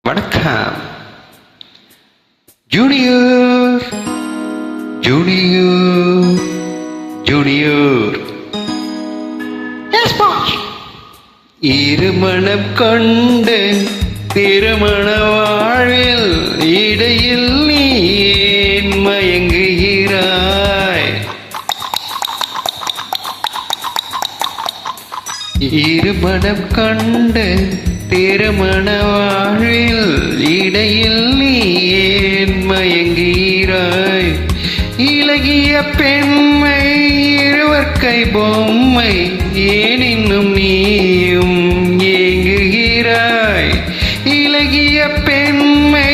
வணக்கம். Junior junior junior இருமணம் கொண்டு திருமண வாழ்வில் இடையில் நீ ஏன் மயங்குகிறாய்? இருமணம் கொண்டு திருமண வாழ்வில் இடையில் நீ ஏன் மயங்குகிறாய்? இலகிய பெண்மை இருவர்க்கை பொம்மை ஏன் இன்னும் நீயும் ஏங்குகிறாய்? இலகிய பெண்மை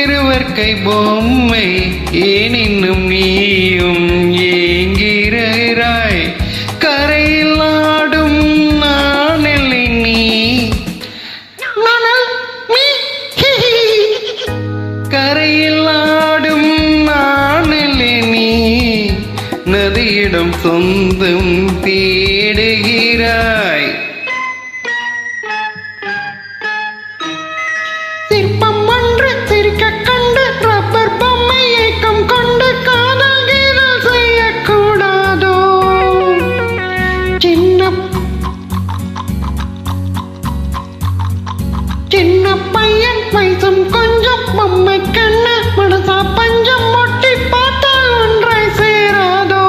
இருவர்க்கை பொம்மை ஏன் இன்னும் நீயும் ஏங்குகிறாய்? கரையில் ஆடும் நானெல்லை நீ கரையில் ஆடும் நானெல்லை நீ நதியிடம் சொந்தம் தேடுகிறாய். சிற்பம் ஒன்று சிரிக்க கண்டு ரப்பர் பொம்மை ஏக்கம் கொண்டு காதல் கீதல் செய்யக்கூடாதோ? சின்ன பையன் வயசும் கொஞ்சம் பொம்மை கண்ண மனசா பஞ்சம் மொட்டி பார்த்தால் ஒன்றை சேராதோ?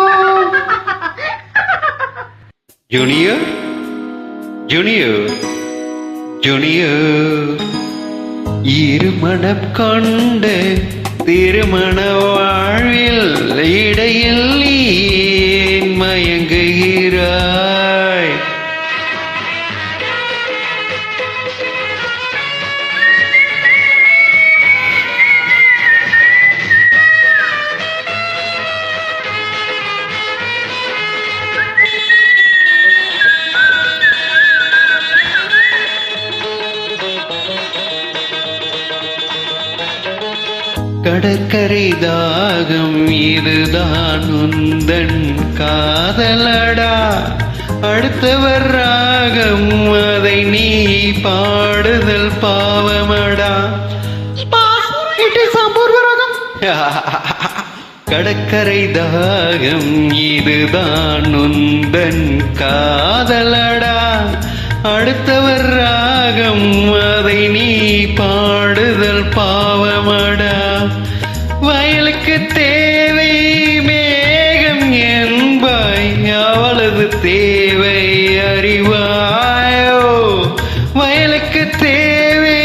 ஜூனியர் ஜூனியர் ஜூனியர் இருமணம் கொண்டு திருமண வாழ்வில் இடையில் நீ ஏன் மயங்குகிறாய்? கடற்கரை தாகம் இதுதான் உந்தன் காதலடா. அடுத்தவர் ராகம் அதை நீ பாடுதல் பாவமடா. கடற்கரை தாகம் இதுதான் உந்தன் காதலடா. அடுத்தவர் ராகம் அதை நீ பாடுதல் பாவமடா. வயலுக்கு தேவை மேகம் என்பாய், அவளது தேவை அறிவாயோ? வயலுக்கு தேவை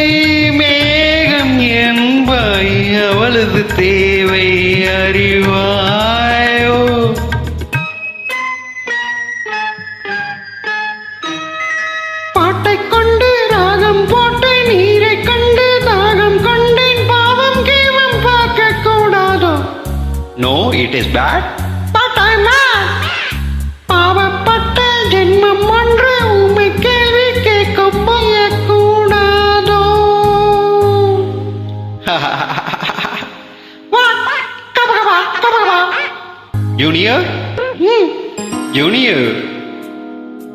மேகம் என்பாய், அவளது தேவை அறிவாயோ? பாட்டை கொண்டு ராகம் போட்டு நீரை கண்டு தாகம் கொண்டேன், பாவம் கேவம் பார்க்க கூடாதோ? No, it is bad. But I'm mad. பாவப்பட்ட ஜென்மம் ஒன்று உமை கேள்வி கேட்க போயக்கூடாதோ? Junior ஜூனியர்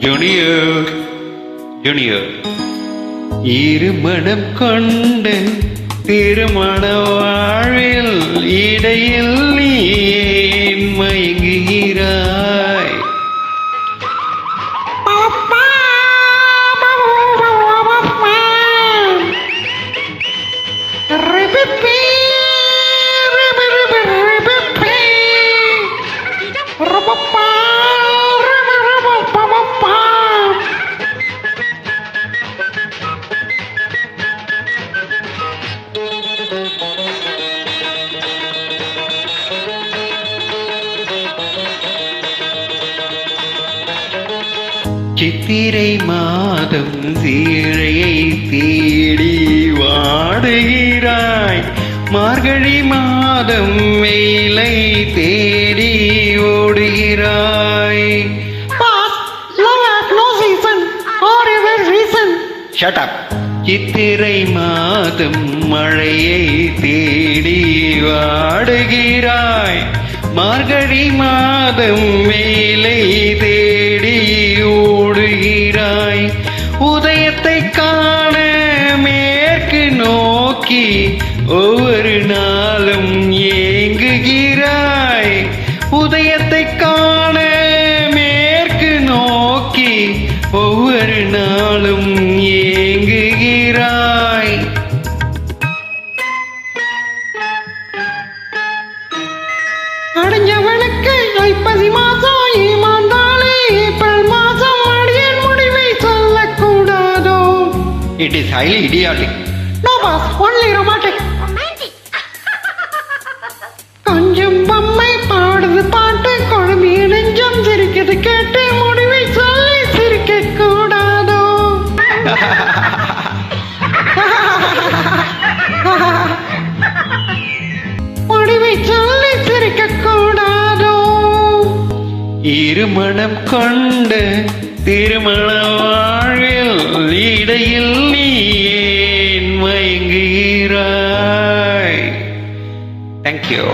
ஜூனியர் ஜூனியர் இருமணம் கொண்டு திருமண வாழ்வில் இடையில் நீ ஏன் மயங்குகிறாய்? சித்திரை மாதம் சீழையை தேடி வாடுகிறாய். மார்கழி மாதம் வெயிலை தேடி ஓடுகிறாய். Shut up. சித்திரை மாதம் மழையை தேடி வாடுகிறாய். மார்கழி மாதம் வெயிலை தேடி ஓடுகிறாய். உதயத்தை காண மேற்கு நோ நோக்கி ஒவ்வொரு நாளும் ஏங்குகிறாய். உதயத்தை காண மேற்கு நோக்கி ஒவ்வொரு நாளும் ஏங்குகிறாய். அடைஞ்சவனுக்கு ஐப்பசி மாசம் ஏமாந்தாலே ஏப்ரல் மாசம் அடியன் முடிவை சொல்லக்கூடாதோ. It is highly idiotic. No boss, only romantic. கொஞ்சம் பொம்மை பாடுது பாட்டு குழம்பிய நெஞ்சம் சிரிக்குது கேட்டு முடிவை சொல்லி சிரிக்க கூடாதோ. முடிவை சொல்லி சிரிக்க கூடாதோ. இருமணம் கொண்ட திருமண வாழ்வில் இடையில் நீ ஏன் மயங்குகிறாய்? Thank you.